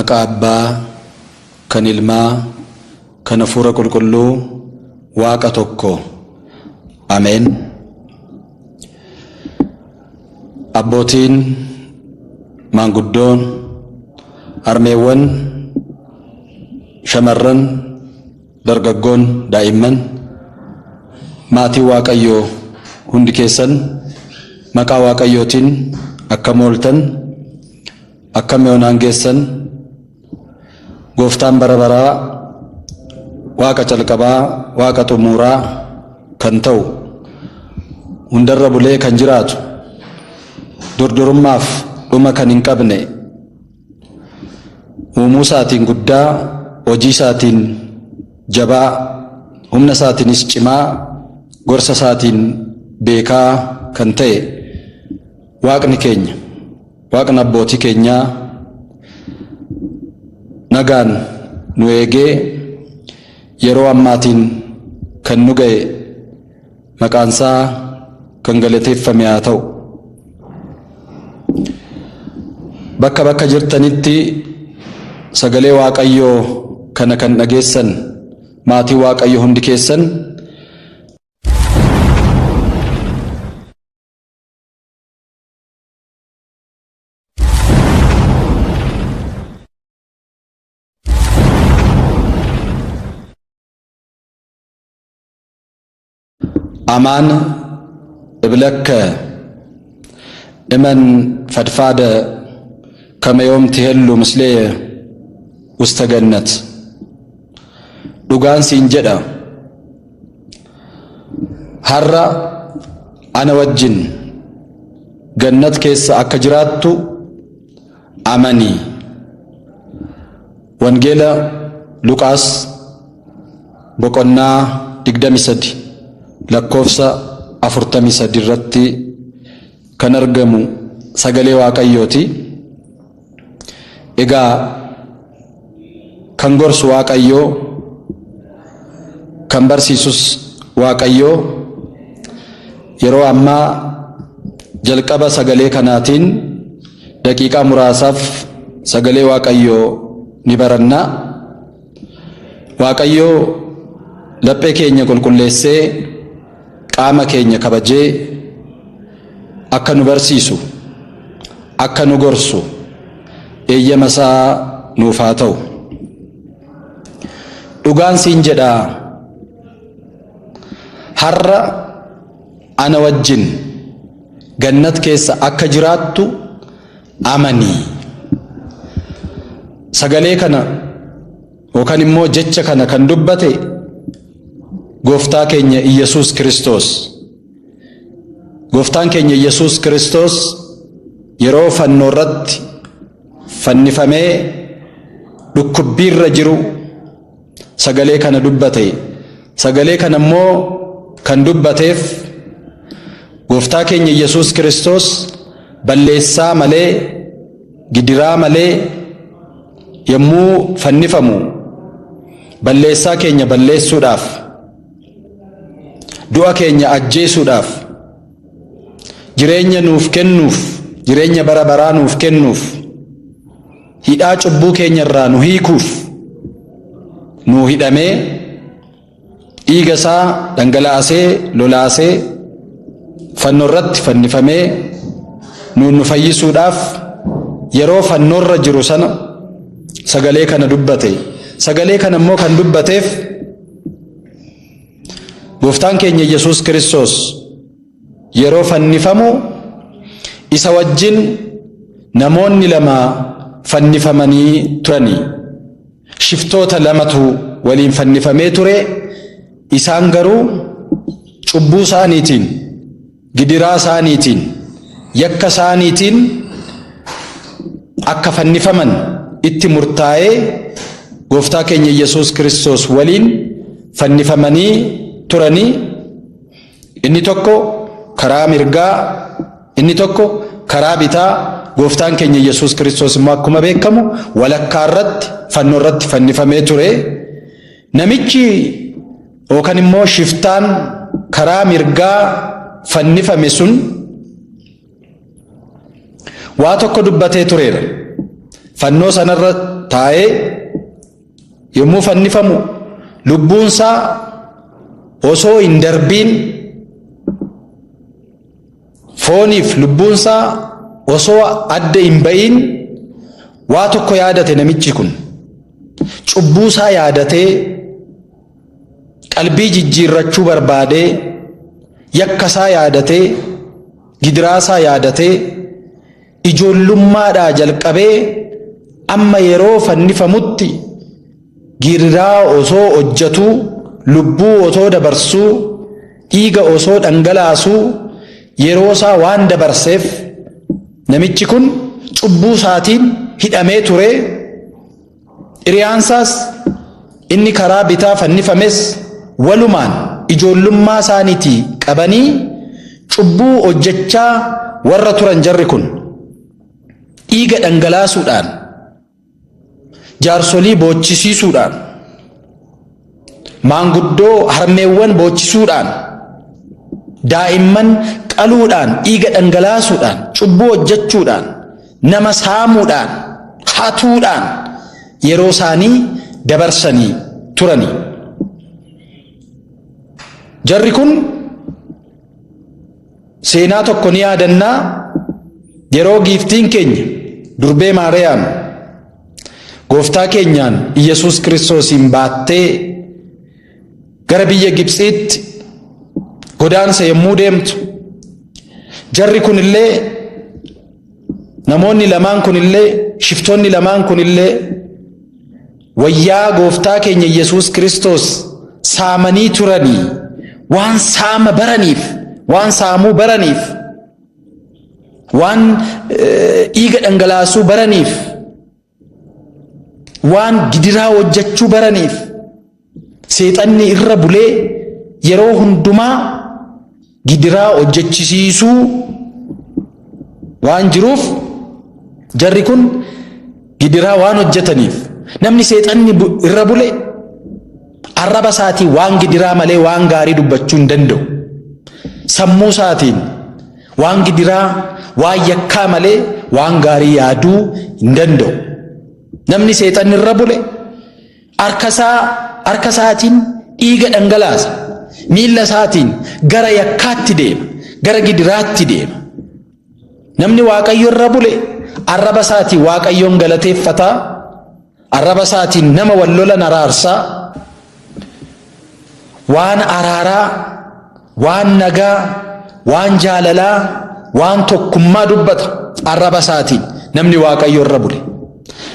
Maqaa Abbaa, kan Ilmaa, kan Hafuura Qulqulluu, Waaqa tokko. Ameen. Abbootiin, maanguddoon, harmeewwan, shamarran, dargaggoon, daa'imman, maatii Waaqayyoo hundi keessan maqaa Waaqayyootiin akkam ooltan, akkam yoonaan geessan. Gooftaan bara baraa, Waaqa calqabaa, Waaqa xumuraa kan ta'u, hundarra bulee kan jiraatu, durdurummaaf dhuma kan hin qabne, uumuu isaatiin guddaa, hojii isaatiin jabaa, humna isaatiinis cimaa, gorsa isaatiin beekaa kan ta'e Waaqni keenya, Waaqni abbootii keenyaa nagaan nu eegee yeroo ammaatiin kan nu ga'e maqaansaa kan galateeffame haa ta'u. Bakka bakka jirtanitti sagalee Waaqayyoo kana kan dhageessan maatii Waaqayyoo hundi keessan አማን እብለከ እመን ፈድፋደ ከመዮም ትሄሉ ምስሌየ ውስተ ገነት ዱጋን ሲንጀዳ ሀራ አነ ወጅን ገነት ኬስ አከጅራቱ አመኒ ወንጌላ ሉቃስ ቦቆና ድግደሚሰዲ lakkoofsa 43 irratti kan argamu sagalee Waaqayyooti. Egaa kan gorsu Waaqayyoo, kan barsiisus Waaqayyoo yeroo ammaa jalqaba sagalee kanaatiin daqiiqaa muraasaaf sagalee Waaqayyoo ni baranna. Waaqayyoo laphee keenya qulqulleessee qaama keenya kabajee akka nu barsiisu, akka nu gorsu eeyyama isaa nuuf haa ta'u. Dhugaan siin jedhaa, har'a ana wajjin gannat keessa akka jiraattu amanii. Sagalee kana yookaan immoo jecha kana kan dubbate Gooftaa keenya Iyesuus Kiristoos. Gooftaan keenya Iyesuus Kiristoos yeroo fannoo irratti fannifamee dhukkubbiirra jiru sagalee kana dubbate. Sagalee kana immoo kan dubbateef Gooftaa keenya Iyesuus Kiristoos balleessaa malee, gidiraa malee yommuu fannifamu balleessaa keenya balleessuudhaaf, du'a keenya ajjeesuudhaaf, jireenya nuuf kennuuf, jireenya bara baraa nuuf kennuuf, hidhaa cubbuu keenya irraa nu hiikuuf nu hidhamee dhiiga isaa dhangalaasee lolaasee fannoo irratti fannifamee nu fayyisuudhaaf yeroo fannoo irra jiru sana sagalee kana dubbate. Sagalee kana immoo kan dubbateef Gooftaan keenya Iyesuus Kiristoos yeroo fannifamu isa wajjin namoonni lama fannifamanii turani. Shiftoota lamatu waliin fannifamee ture. Isaan garuu cubbuu isaaniitiin, gidiraa isaaniitiin, yakka isaaniitiin akka fannifaman itti murtaa'ee Gooftaa keenya Iyesuus Kiristoos waliin fannifamanii turanii. Inni tokko karaa mirgaa, inni tokko karaa bitaa. Gooftaan keenya Iyesuus Kiristoos immoo akkuma beekamu walakkaa irratti, fannoo irratti fannifamee ture. Namichi yookaan immoo shiftaan karaa mirgaa fannifame sun waa tokko dubbatee tureera. fannoo sanarra taa'ee yommuu fannifamu lubbuunsaa osoo hin darbiin fooniif lubbuunsaa osoo adda hin ba'iin waa tokko yaadate namichi kun. Cubbuusaa yaadatee qalbii jijjiirrachuu barbaadee yakkasaa yaadatee gidiraasaa yaadatee ijoollummaadhaa jalqabee amma yeroo fannifamutti gidiraa osoo hojjetuu lubbuu osoo dabarsuu dhiiga osoo dhangalaasuu yeroosaa waan dabarseef namichi kun cubbuusaatiin hidhamee ture. Hiriyaansaas inni karaa bitaa fannifames walumaan ijoollummaa isaaniitii qabanii cubbuu hojjechaa warra turan jarri kun dhiiga dhangalaasuudhaan jaarsolii boochisiisuudhaan maanguddoo harmeewwan boochisuudhaan daa'imman qaluudhaan dhiiga dhangalaasuudhaan cubbuu hojjechuudhaan nama saamuudhaan hatuudhaan yeroo isaanii dabarsanii turani. Jarri kun seenaa tokko ni yaadannaa. Yeroo giiftiin keenya durbee Maariyaam gooftaa keenyaan Iyesuus Kiristoosiin baattee gara biyya Gibxiitti godaansa yommuu deemtu, jarri kunillee namoonni lamaan kunillee shiftoonni lamaan kunillee wayyaa gooftaa keenya Iyesuus Kiristoos saamanii turanii waan saama baraniif, waan saamuu baraniif, waan dhiiga dhangalaasuu baraniif, waan gidiraa hojjechuu baraniif seexanni irra bulee yeroo hundumaa gidiraa hojjechisiisuu waan jiruuf jarri kun gidiraa waan hojjetaniif namni seexanni irra bule arraba isaatiin waan gidiraa malee waan gaarii dubbachuu hin danda'u. Sammuu isaatiin waan gidiraa waan yakkaa malee waan gaarii yaaduu hin danda'u. Namni seexanni irra bule harka isaatiin dhiiga dhangalaasa, miilla isaatiin gara yakkaatti deema, gara gidiraatti deema. Namni Waaqayyo irra bule arraba isaatiin Waaqayyoon galateeffataa, arraba isaatiin nama wal lolan araarsaa, waan araaraa, waan nagaa, waan jaalalaa, waan tokkummaa dubbata arraba isaatiin namni Waaqayyo irra bule.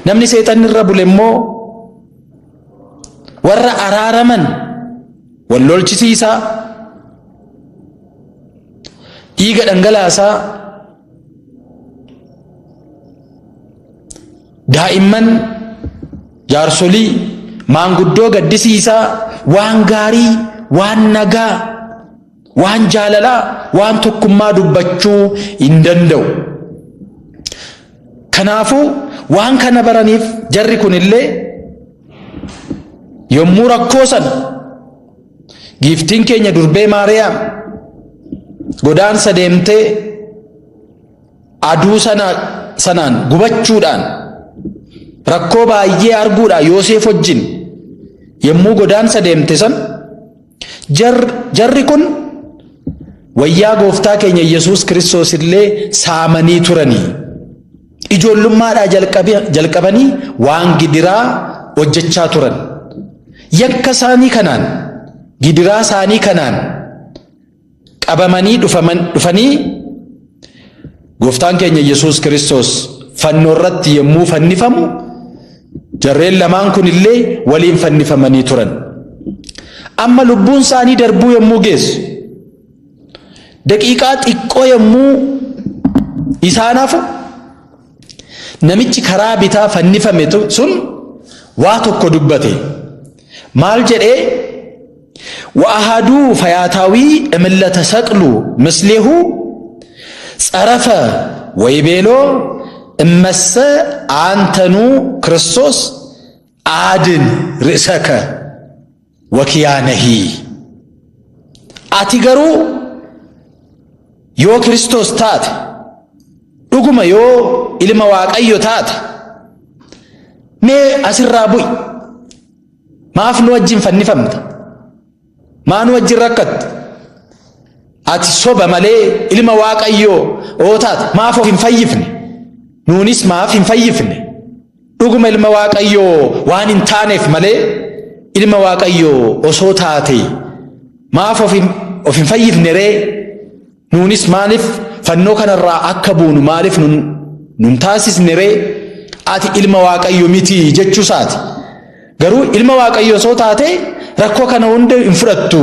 Namni seexanni irra bule immoo warra araaraman wal lolchisiisaa, dhiiga dhangalaasaa, daa'imman, jaarsolii, maanguddoo gaddisiisaa, waan gaarii, waan nagaa, waan jaalalaa, waan tokkummaa dubbachuu hin danda'u. Kanaafuu waan kana baraniif jarri kunillee yommuu rakkoo sana giiftiin keenya durbee Maariyaam godaansa deemtee aduu sanaan gubachuudhaan rakkoo baay'ee arguudhaan Yoosef wajjin yommuu godaansa deemte san jarri kun wayyaa gooftaa keenya Iyesuus Kiristoos illee saamanii turanii. Ijoollummaadhaa jalqabanii waan gidiraa hojjechaa turan. Yakka isaanii kanaan, gidiraa isaanii kanaan qabamanii dhufanii gooftaan keenya Iyesuus Kiristoos fannoo irratti yommuu fannifamu jarreen lamaan kun illee waliin fannifamanii turan. Amma lubbuun isaanii darbuu yommuu geessu daqiiqaa xiqqoo yommuu isaan hafu namichi karaa bitaa fannifame sun waa tokko dubbate. Maal jedhee? ወአሐዱ ፈያታዊ እምለተ ሰቅሉ ምስሌሁ ጸረፈ ወይቤሎ እመሰ አንተኑ ክርስቶስ አድን ርእሰከ ወኪያነሂ። አቲገሩ ዮ ክርስቶስ ታተ ዱጉመ ዮ ኢልመ ዋቀዮ ታተ mee asirraa bu'i maaf nu wajjin fannifamta maa nu wajjin rakkatta ati soba malee ilma waaqayyoo ootaat maaf of hin fayyifne nuunis maaf hin fayyifne dhuguma ilma waaqayyoo waan hin taaneef malee ilma waaqayyoo osoo taate maaf of hin fayyifne ree nuunis maaliif fannoo kanarraa akka buunu maaliif nun taasisne ree ati ilma waaqayyoo miti jechuusaati garuu ilma waaqayyoo osoo taate rakkoo kana hunda hin fudhattu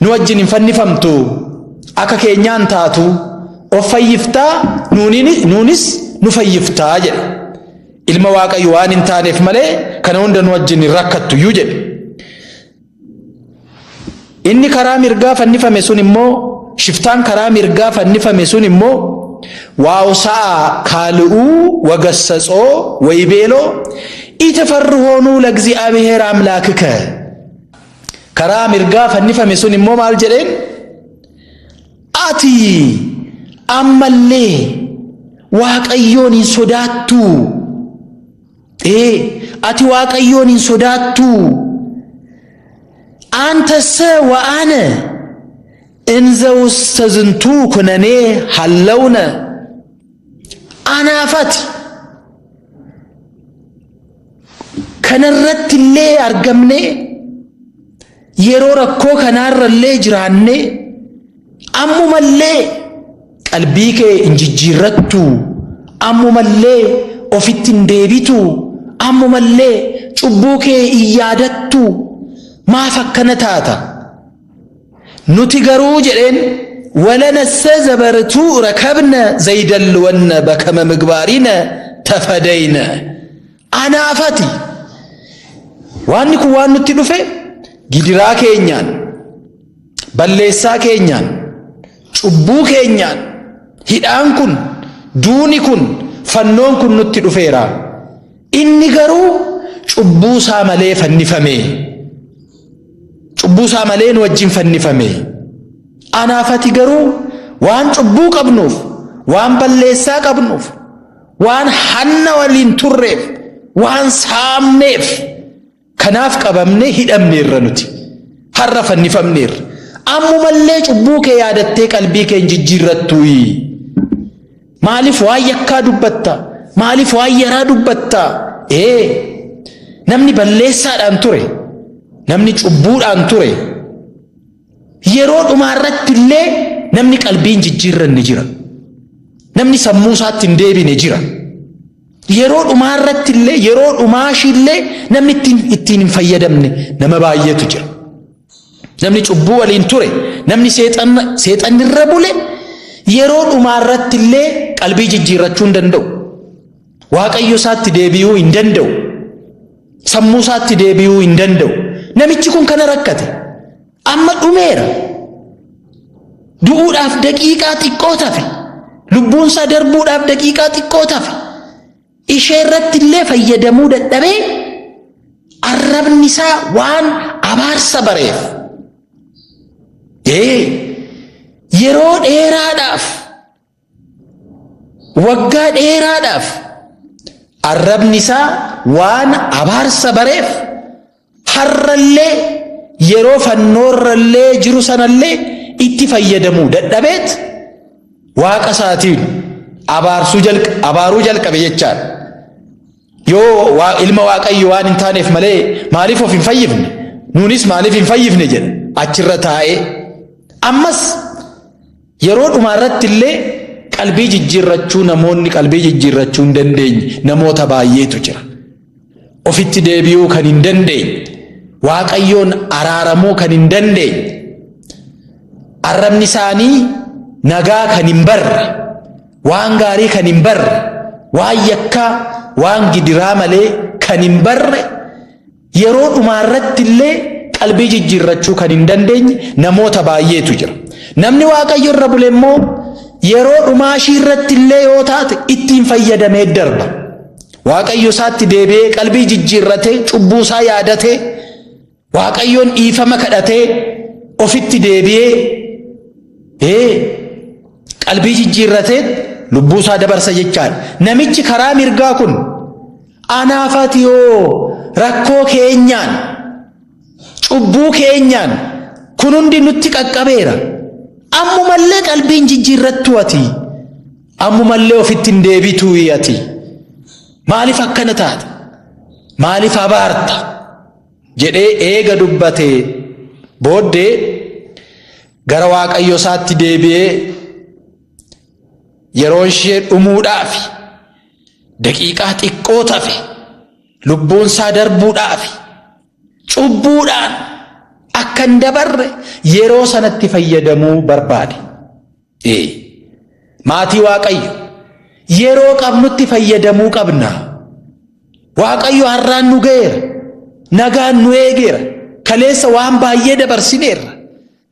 nu wajjin hin fannifamtu akka keenyaan taatu of fayyiftaa nuunis nu fayyiftaa jedhe ilma waaqayyoo waan hin taaneef malee kana hunda nu wajjin hin rakkattu iyyuu jedhe inni karaa mirgaa fannifame sun immoo shiftaan karaa mirgaa fannifame sun immoo ዋውሳአ ካልኡ ወገሰጾ ወይቤሎ ኢተፈርሆኑ ለእግዚአብሔር አምላክከ ከራ ሚርጋ ፈንፈሜ ሱን ሞ ማል ጀደን አቲ አመሌ ዋቀዮን ሶዳቱ አቲ ዋቀዮን ሶዳቱ አንተሰ ወአነ እንዘውስ ተዝንቱ ኩነኔ ሐለውነ አናፈት ከነረትሌ አርገምኔ የሮ ረኮ ከናረሌ ጅራኔ አሙመሌ ቀልቢኬ እንጂጂረቱ አሙመሌ ኦፊትን ዴቢቱ አሙመሌ ጩቡኬ እያደቱ ማፈከነታታ ኑቲ ገሩ ጀደን ወለነሰ ዘበርቱ ረከብነ ዘይደልወነ በከመ ምግባሪነ ተፈደይነ አናፈቲ ዋንኩ ዋኑቲ ዱፌ ጊድራ ኬኛን በሌሳ ኬኛን ጩቡ ኬኛን ሂዳንኩን ዱኒኩን ፈኖንኩን ኑቲ ዱፌራ ኢኒ ገሩ ጩቡሳ መሌ ፈኒፈሜ ጩቡሳ መሌን ወጅን ፈኒፈሜ አናፈቲ ገሩ ዋን ጩቡ ቀብኑፍ ዋን በሌሳ ቀብኑፍ ዋን ሐነ ወሊን ቱሬፍ ዋን ሳምኔፍ ከናፍ ቀበምኔ ሂደምኔ ረኑቲ ሐረ ፈኒፈምኔር አሙ መሌ ጩቡ ከ ያደቴ ቀልቢ ከ እንጂጂረቱይ ማሊፍ ዋየካ ዱበታ ማሊፍ ዋየራ ዱበታ ነምኒ በሌሳ ዳን ቱሬ namni cubbuudhaan ture yeroo dhumaarrattillee namni qalbiin jijjiirranne jira namni sammuu isaatti hin deebine jira yeroo dhumaarrattillee yeroo dhumaashillee namni ittiin hin fayyadamne nama baay'eetu jira namni cubbuu waliin ture namni seexanirra bule yeroo dhumaarrattillee qalbii jijjiirrachuu hin danda'u waaqayyo isaatti deebi'uu hin danda'u sammuu isaatti deebi'uu hin danda'u namichi kun kana rakkate amma dhumeera du'uudhaaf daqiiqaa xiqqoo tafe lubbuun isaa darbuudhaaf daqiiqaa xiqqoo tafe ishee irratti illee fayyadamuu dadhabee arrabni isaa waan abaarsa bareef yeroo dheeraadhaaf waggaa dheeraadhaaf arrabni isaa waan abaarsa bareef harrallee yeroo fannoorrallee jiru sanallee itti fayyadamuu dadhabeet waaqa isaatiin abaaruu jalqabe jechaan yoo ilma waaqayyo waan hin taaneef malee maaliif of hin fayyifne nuunis maaliif hin fayyifne jedha achirra taa'ee ammas yeroo dhumaarratti illee qalbii jijjiirrachuu namoonni qalbii jijjiirrachuu hin dandeenye namoota baay'eetu jira ofitti deebi'uu kan hin dandeenye waaqayyoon araaramuu kan hin dandeenye arrabni isaanii nagaa kan hin barre waan gaarii kan hin barre waan yakkaa waan gidiraa malee kan hin barre yeroo dhumaarratti illee qalbii jijjiirrachuu kan hin dandeenye namoota baay'eetu jira namni waaqayyo irra bule immoo yeroo dhumaashii irratti illee yoo taate ittiin fayyadamee darba waaqayyo isaatti deebi'ee qalbii jijjiirratee cubbuu isaa yaadatee waaqayyoon dhiifama kadhatee ofitti deebi'ee qalbii jijjiirratee lubbuu isaa dabarsa jechaan namichi karaa mirgaa kun anaafatiyoo rakkoo keenyaan cubbuu keenyaan kun hundi nutti qaqqabeera. Ammumallee qalbiin jijjiirrattu ati, ammumallee ofitti hin deebitu ati. Maaliif akkana taata? Maaliif abaarta? jedhee eega dubbatee booddee gara Waaqayyo isaatti deebi'ee yeroon ishee dhumuudhaaf daqiiqaa xiqqoo tafe lubbuun isaa darbuudhaaf cubbuudhaan akka hin dabarre yeroo sanatti fayyadamuu barbaade. Maatii Waaqayyo yeroo qabnutti fayyadamuu qabna. Waaqayyo har'aan nu ga'eera, nagaan nu eegeera. Kaleessa waan baay'ee dabarsineerra,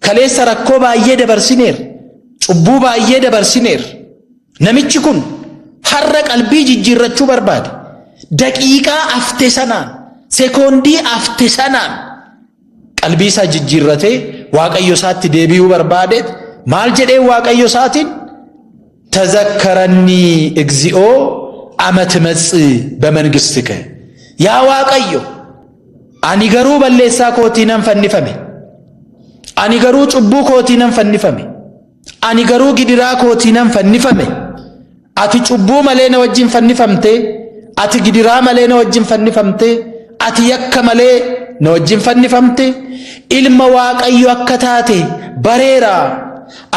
kaleessa rakkoo baay'ee dabarsineerra, cubbuu baay'ee dabarsineerra. Namichi kun har'a qalbii jijjiirrachuu barbaade. Daqiiqaa afte sanaan, sekoondii afte sanaan qalbii isaa jijjiirratee Waaqayyo isaatti deebi'uu barbaadeet maal jedhee Waaqayyo isaatiin? ተዘከረኒ እግዚኦ አመ ትመጽእ በመንግሥትከ። ያ waaqayyo ani garuu balleessaa kootii nan fannifame, ani garuu cubbuu kootii nan fannifame, ani garuu gidiraa kootii nan fannifame. Ati cubbuu malee na wajjin fannifamte, ati gidiraa malee na wajjin fannifamte, ati yakka malee na wajjin fannifamte. Ilma Waaqayyo akka taate bareera.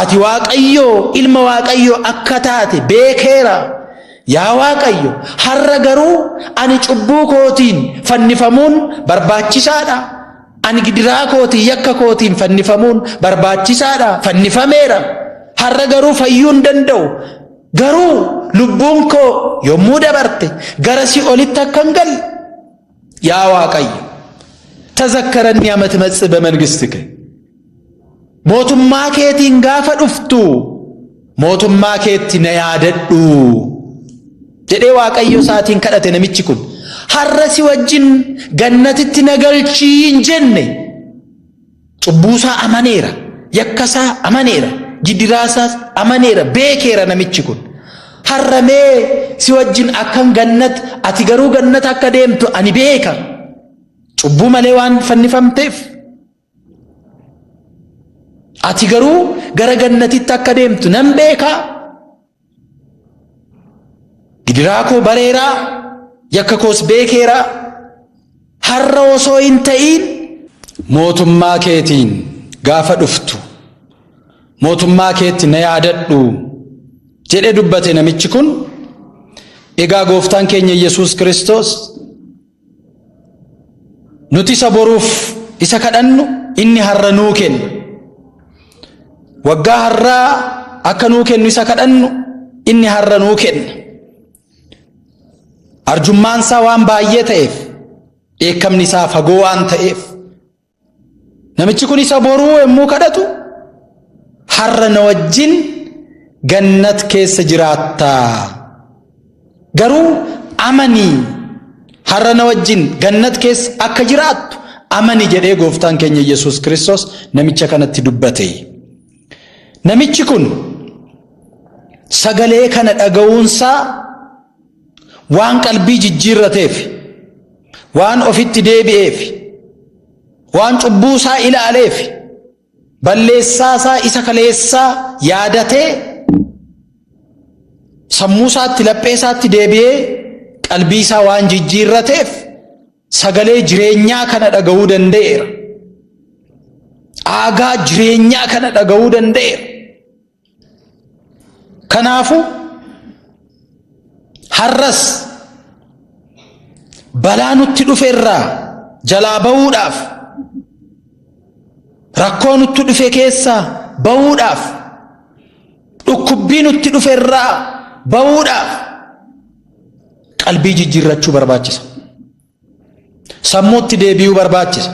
Ati Waaqayyo ilma Waaqayyo akka taate beekeera. Yaa Waaqayyo har'a garuu ani cubbuu kootiin fannifamuun barbaachisaadha. Ani gidiraa kootiin yakka kootiin fannifamuun barbaachisaadha. Fannifameera. Har'a garuu fayyuu hin danda'u. Garuu lubbuun koo yommuu dabarte gara si'oolitti akka hin galle. Yaa Waaqayyo tazakkarani አመ ትመጽእ በመንግሥትከ። mootummaa keetiin gaafa dhuftu mootummaa keetti na yaadadhu jedhee Waaqayyo isaatiin kadhate. Namichi kun har'a si wajjin gannatitti na galchii hin jenne. Cubbuusaa amaneera, yakkasaa amaneera, gidiraasaas amaneera, beekeera namichi kun. Har'a mee si wajjin akkan gannat, ati garuu gannat akka deemtu ani beeka. Cubbuu malee waan fannifamteef ati garuu gara gannatitti akka deemtu nan beeka. Gidiraa koo bareeraa, yakka koos beekeera. Har'a osoo hin ta'in mootummaa keetiin gaafa dhuftu mootummaa keetti na yaadadhu jedhee dubbate namichi kun. Egaa gooftaan keenya Yesuus Kiristoos nuti isa boruuf isa kadhannu inni har'a nuu kenna. Waggaa har'aa akka nuu kennu isa kadhannu inni har'a nuu kenna. Arjummaan isaa waan baay'ee ta'eef, dheekkamni isaa fagoo waan ta'eef namichi kun isa boruu yommuu kadhatu har'a na wajjin gannat keessa jiraatta. Garuu amanii har'a na wajjin gannat keessa akka jiraattu amani jedhee gooftaan keenya Yesuus Kiristoos namicha kanatti dubbate. Namichi kun sagalee kana dhaga'uunsaa waan qalbii jijjiirrateef, waan ofitti deebi'eef, waan cubbuusaa ilaaleef, balleessaasaa isa kaleessaa yaadatee sammuusaatti lapheesaatti deebi'ee qalbiisaa waan jijjiirrateef sagalee jireenyaa kana dhaga'uu danda'eera. Aagaa jireenyaa kana dhaga'uu danda'eera. Kanaafu har'as balaa nutti dhufeerraa jalaa ba'uudhaaf, rakkoo nutti dhufe keessaa ba'uudhaaf, dhukkubbii nutti dhufeerraa ba'uudhaaf qalbii jijjiirrachuu barbaachisa. Sammuutti deebi'uu barbaachisa.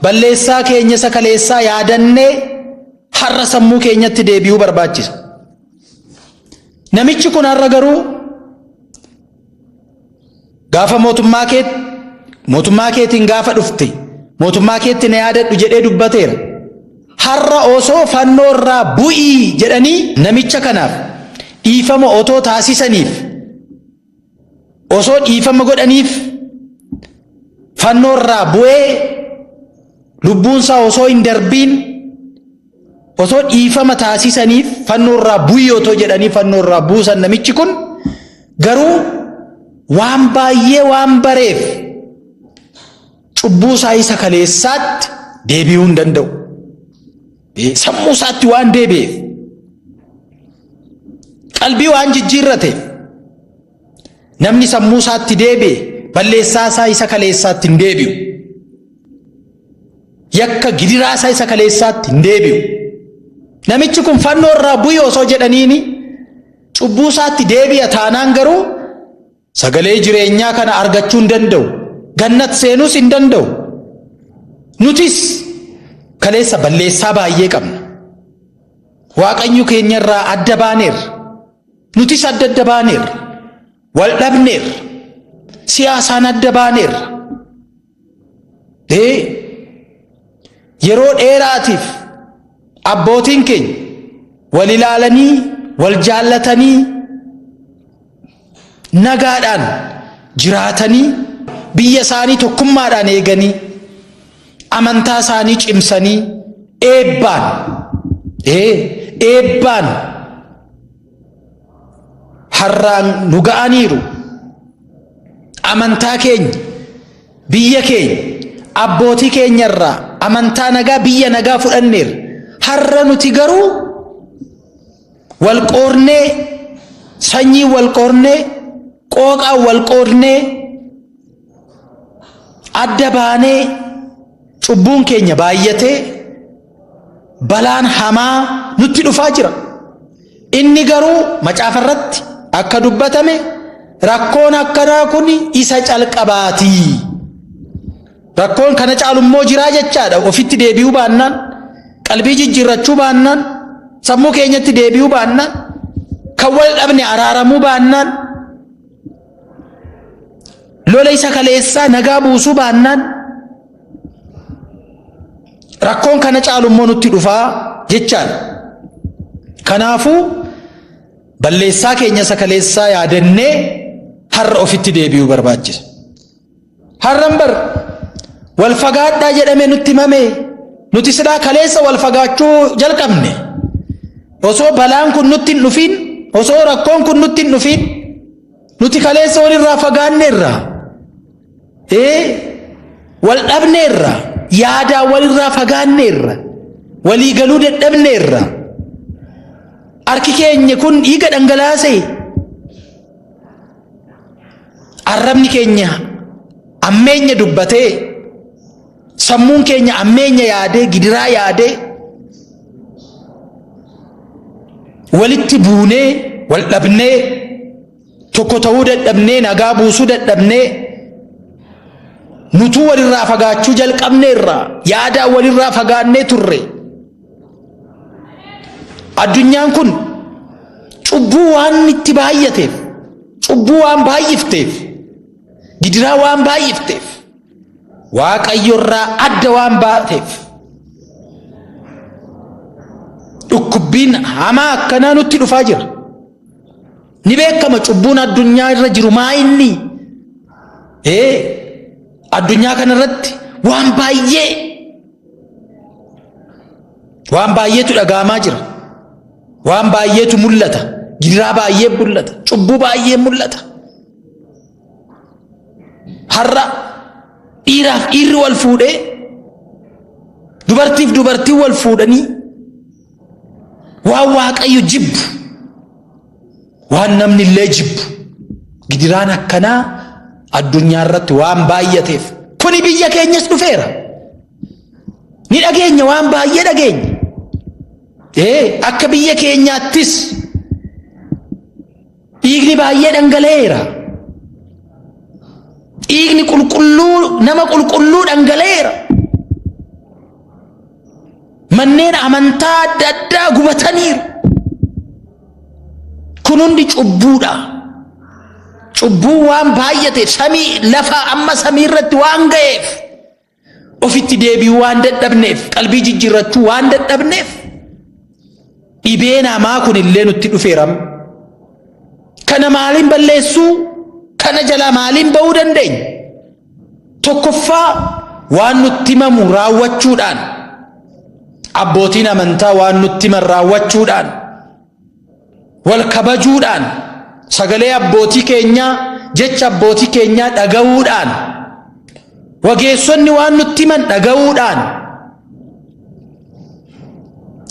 Balleessaa keenya isa kaleessaa yaadannee har'a sammuu keenyatti deebi'uu barbaachisa. Namichi kun har'a garuu gaafa mootummaa keetiin gaafa dhufte mootummaa keetti na yaadadhu jedhee dubbateera. Har'a osoo fannoo irraa bu'ii jedhanii namicha kanaaf dhiifama otoo taasisaniif osoo dhiifama godhaniif fannoorraa bu'ee lubbuunsaa osoo hin darbiin osoo dhiifama taasisaniif fannoorraa bu'ii otoo jedhanii fannoorraa buusan namichi kun garuu waan baay'ee waan bareef cubbuu isaa isa kaleessaatti deebi'uu hin danda'u. Sammuu isaatti waan deebi'eef qalbii waan jijjiirrateef namni sammuu isaatti deebi'e balleessaa isaa isa kaleessaatti hin deebi'u. Yakka gidiraa isaa isa kaleessaatti hin deebi'u. Namichi kun fannoo irraa bu'ii osoo jedhaniini cubbuu isaatti deebi'a taanaan garuu sagalee jireenyaa kana argachuu hin danda'u. Gannat seenuus hin danda'u. Nutis kaleessa balleessaa baay'ee qabna. Waaqayyo keenya irraa adda baaneerra. Nutis adda baaneerra. Wal dhabneerra. Siyaasaan adda baaneerra. Yeroo dheeraatiif abbootiin keenya wal ilaalanii wal jaallatanii nagaadhaan jiraatanii biyya isaanii tokkummaadhaan eeganii amantaa isaanii cimsanii eebbaan har'aan nu ga'aniiru. Amantaa keenya biyya keenya abbootii keenya irraa amantaa nagaa biyya nagaa fudhanneerra. Har'a nuti garuu wal qoornee sanyii wal qoornee qooqaa wal qoornee adda baanee cubbuun keenya baay'atee balaan hamaa nutti dhufaa jira. Inni garuu macaafa irratti akka dubbatame rakkoon akkanaa kun isa calqabaatii. Rakkoon kana caalummoo jiraa jechaadha. Ofitti deebi'uu baannaan qalbii jijjiirrachuu baannaan sammuu keenyatti deebi'uu baannaan kan wal dhabne araaramuu baannaan lola isa kaleessaa nagaa buusuu baannaan rakkoon kana caalummoo nutti dhufaa jechaadha. Kanaafuu balleessaa keenya isa kaleessaa yaadannee har'a ofitti deebi'uu barbaachisa. Har'an bar wal fagaadhaa jedhame nutti himame nuti silaa kaleessa wal fagaachuu jalqabne osoo balaan kun nutti hin dhufin osoo rakkoon kun nutti hin dhufin nuti kaleessa walirraa fagaanneerra wal dhabneerra yaadaa walirraa fagaanneerra walii galuu dadhabneerra harki keenya kun dhiiga dhangalaase arrabni keenya ammeenya dubbatee sammuun keenya ammeenya yaadee gidiraa yaadee walitti buunee wal dhabnee tokko ta'uu dadhabnee nagaa buusuu dadhabnee nutuu walirraa fagaachuu jalqabneerra yaadaa walirraa fagaannee turre. Addunyaan kun cubbuu waan itti baay'ateef cubbuu waan baay'ifteef gidiraa waan baay'ifteef waaqayyorraa adda waan baateef dhukkubbiin hamaa akkanaa nutti dhufaa jira. Ni beekama cubbuun addunyaa irra jiru maa inni addunyaa kana irratti waan baay'eetu dhaga'amaa jira. Waan baay'eetu mul'ata. Gidiraa baay'ee mul'ata. Cubbuu baay'ee mul'ata. Har'a dhiiraaf dhiirri wal fuudhee dubartiif dubartii wal fuudhanii waan waaqayyo jibbu waan namni illee jibbu gidiraan akkanaa addunyaa irratti waan baay'ateef kuni biyya keenyas dhufeera. Ni dhageenya waan baay'ee dhageenya. Akka biyya keenyaattis dhiigni baay'ee dhangala'eera. Dhiigni qulqulluu nama qulqulluu dhangala'eera. Manneen amantaa adda addaa gubataniiru. Kun hundi cubbuudha. Cubbuu waan baay'ateef samii lafa amma samii irratti waan ga'eef ofitti deebi'uu waan dadhabneef qalbii jijjiirrachuu waan dadhabneef dhibeen hamaa kun illee nutti dhufeera. Kana maaliin balleessuu kana jala maaliin ba'uu dandeenya? Tokkoffaa waan nutti himamu raawwachuudhaan, abbootiin amantaa waan nutti himan raawwachuudhaan, wal kabajuudhaan, sagalee abbootii keenyaa, jecha abbootii keenyaa dhaga'uudhaan, wageessonni waan nutti himan dhaga'uudhaan,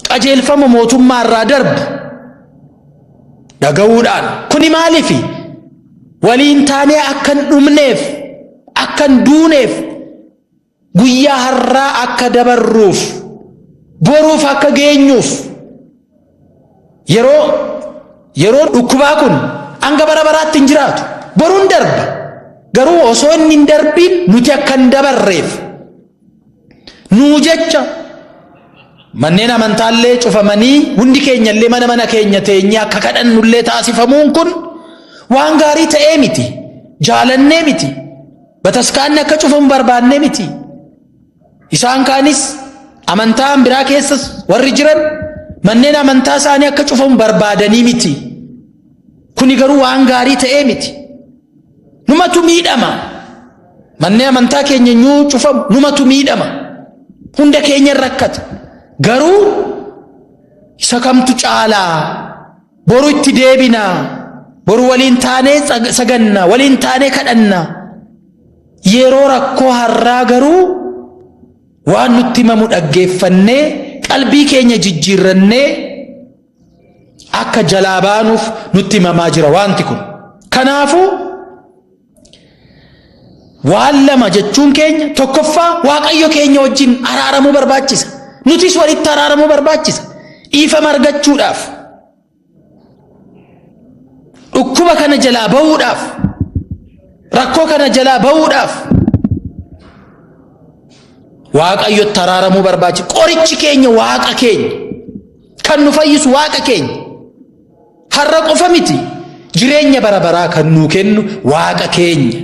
qajeelfama mootummaa irraa darbu dhaga'uudhaan. Kuni maaliifi? waliin taanee akkan dhumneef, akkan duuneef, guyyaa har'aa akka dabarruuf, boruuf akka geenyuuf. yeroo dhukkubaa kun hanga bara baraatti hin jiraatu, boruun darba. Garuu osoo inni hin darbiin nuti akkan dabarreef nuu jecha manneen amantaallee cufamanii hundi keenyallee mana keenya teenyee akka kadhannullee taasifamuun kun waan gaarii ta'ee miti, jaalannee miti. Bataskaanni akka cufamu barbaannee miti. Isaan kaanis amantaan biraa keessas warri jiran manneen amantaa isaanii akka cufamu barbaadanii miti. Kuni garuu waan gaarii ta'ee miti. Numatu miidhama. Manneen amantaa keenya nyuu cufamu numatu miidhama. Hunda keenya rakkata. Garuu isa kamtu caalaa? Boru itti deebinaa. Boru waliin taanee sagannaa, waliin taanee kadhannaa. Yeroo rakkoo har'aa garuu waan nutti himamu dhaggeeffannee qalbii keenya jijjiirrannee akka jalaa baanuuf nutti himamaa jira wanti kun. Kanaafuu waan lama jechuun keenya, tokkoffaa Waaqayyo keenya wajjin araaramuu barbaachisa. Nutis walitti araaramuu barbaachisa. Dhiifama argachuudhaaf, dhukkuba kana jalaa ba'uudhaaf, rakkoo kana jalaa ba'uudhaaf Waaqayyotti araaramuu barbaachisa. Qorichi keenya Waaqa keenya, kan nu fayyisu Waaqa keenya. Har'a qofa miti, jireenya bara baraa kan nuu kennu Waaqa keenya.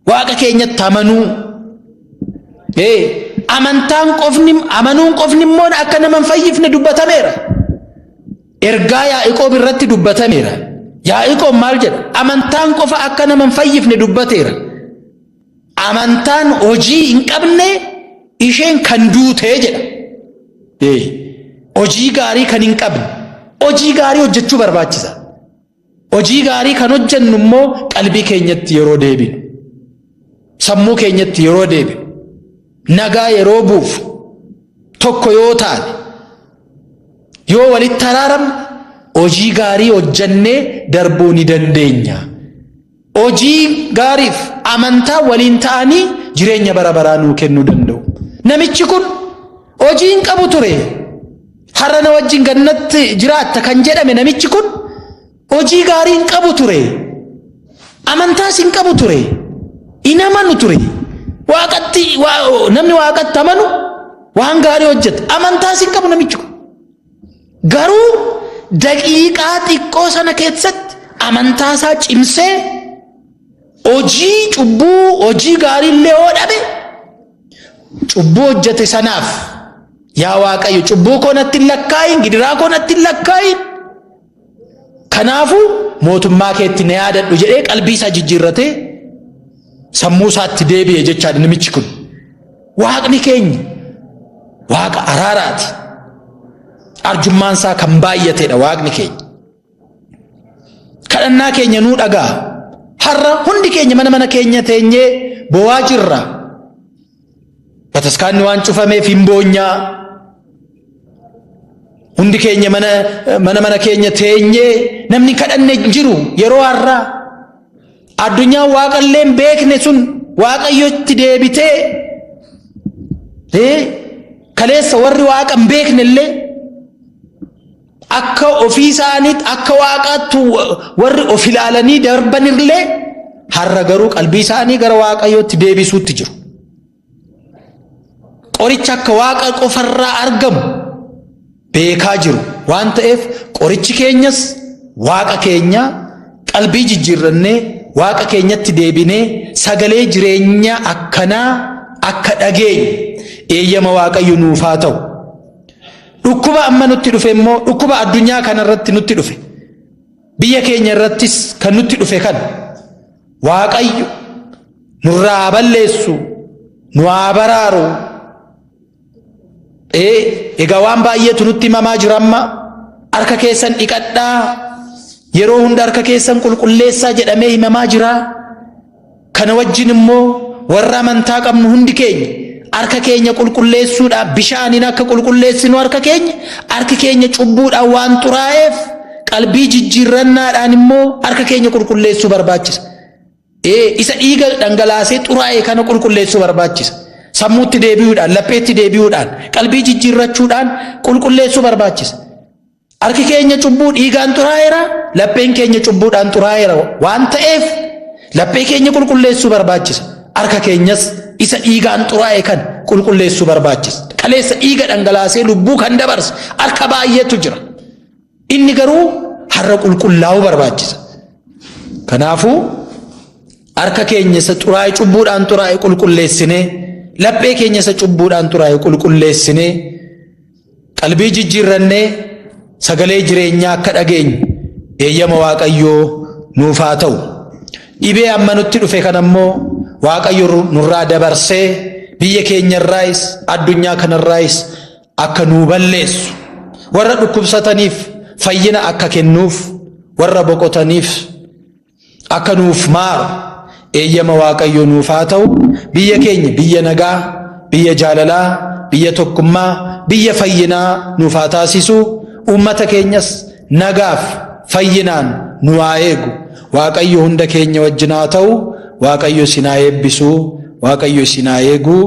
Waaqa keenyatti amanuu. Amanuun qofni immoo akka nama hin fayyifne dubbatameera. Ergaa Yaa'aqoob irratti dubbatameera. Yaa'aqoob maal jedha? Amantaan qofa akka nama hin fayyifne dubbateera. Amantaan hojii hin qabne isheen kan duutee jedha. Hojii gaarii kan hin qabne, hojii gaarii hojjechuu barbaachisa. Hojii gaarii kan hojjennu immoo qalbii keenyatti yeroo deebinu, sammuu keenyatti yeroo deebinu, nagaa yeroo buufu, tokko yoo taane, yoo walitti araaramne hojii gaarii hojjennee darbuu ni dandeenya. Hojii gaariif amantaa waliin ta'anii jireenya bara baraa nuu kennuu danda'u. Namichi kun hojii hin qabu ture. Har'a na wajjin gannatti jiraatta kan jedhame namichi kun hojii gaarii hin qabu ture. Amantaas hin qabu ture. Hin amanu ture. Namni Waaqatti amanu waan gaarii hojjeta. Amantaas hin qabu namichi kun. Garuu daqiiqaa xiqqoo sana keessatti amantaasaa cimsee hojii cubbuu, hojii gaarii illee yoo dhabe, cubbuu hojjete sanaaf yaa Waaqayyo cubbuu koo natti hin lakkaayin, gidiraa koo natti hin lakkaayin, kanaafuu mootummaa keetti na yaadadhu jedhee qalbii isaa jijjiirratee sammuu isaatti deebi'e jechaadha namichi kun. Waaqni keenya Waaqa araaraati. Arjummaan isaa kan baay'ateedha Waaqni keenya. Kadhannaa keenya nuu dhagaa. Har'a hundi keenya mana keenya teenyee boo'aa jirra. Bataskaanni waan cufameef hin boonyaa. Hundi keenya mana keenya teenyee namni kadhanne jiru yeroo har'aa. Addunyaan Waaqallee hin beekne sun Waaqayyotti deebitee kaleessa warri Waaqa hin beekne illee akka ofii isaaniitti akka Waaqaatti warri of ilaalanii darbanillee har'a garuu qalbii isaanii gara Waaqayyootti deebisuutti jiru. Qoricha akka Waaqa qofarraa argamu beekaa jiru waan ta'eef qorichi keenyas Waaqa keenya qalbii jijjiirrannee Waaqa keenyatti deebinee sagalee jireenya akkanaa akka dhageenyu eeyyama Waaqayyo nuuf haa ta'u. Dhukkuba amma nutti dhufe immoo dhukkuba addunyaa kanarratti nutti dhufe, biyya keenya irrattis kan nutti dhufe kan waaqayyo nurraa balleessu nu abaraaru. Egaa waan baay'eetu nutti himamaa jira amma. Harka keessan dhiqadhaa, yeroo hunda harka keessan qulqulleessaa jedhamee himamaa jira. Kana wajjin immoo warra amantaa qabnu hundi keenya harka keenya qulqulleessuudhaan bishaaniin akka qulqulleessinu harka keenya cubbuudhaan waan xuraa'eef qalbii jijjiirrannaadhaan immoo harka keenya qulqulleessuu barbaachisa. Isa dhiiga dhangalaasee xuraa'e kana qulqulleessuu barbaachisa. Sammuutti deebi'uudhaan, lapheetti deebi'uudhaan, qalbii jijjiirrachuudhaan qulqulleessuu barbaachisa. Harki keenya cubbuu dhiigaan xuraa'eera, lapheen keenya cubbuudhaan xuraa'eera waan ta'eef laphee keenya qulqulleessuu barbaachisa. Harka keenyas isa dhiigaan xuraa'e kan qulqulleessuu barbaachisa. Kaleessa dhiiga dhangalaasee lubbuu kan dabarse harka baay'eetu jira. Inni garuu har'a qulqullaa'uu barbaachisa. Kanaafuu harka keenya isa xuraa'e cubbuudhaan xuraa'e qulqulleessinee, laphee keenya isa cubbuudhaan xuraa'e qulqulleessinee, qalbii jijjiirrannee sagalee jireenyaa akka dhageenyu eeyyama Waaqayyoo nuuf haa ta'u. Dhibee amma nutti dhufe kanammoo Waaqayyo nurraa dabarsee biyya keenyarraayis addunyaa kanarraayis akka nuu balleessu, warra dhukkubsataniif fayyina akka kennuuf, warra boqotaniif akka nuuf maaru eeyyama Waaqayyo nuuf haa ta'u. Biyya keenya biyya nagaa, biyya jaalalaa, biyya tokkummaa, biyya fayyinaa nuuf haa taasisu. Uummata keenyas nagaaf fayyinaan nu haa eegu. Waaqayyo hunda keenya wajjin haa ta'u. Waaqayyo isin haa eebbisu. Waaqayyo isin haa eegu.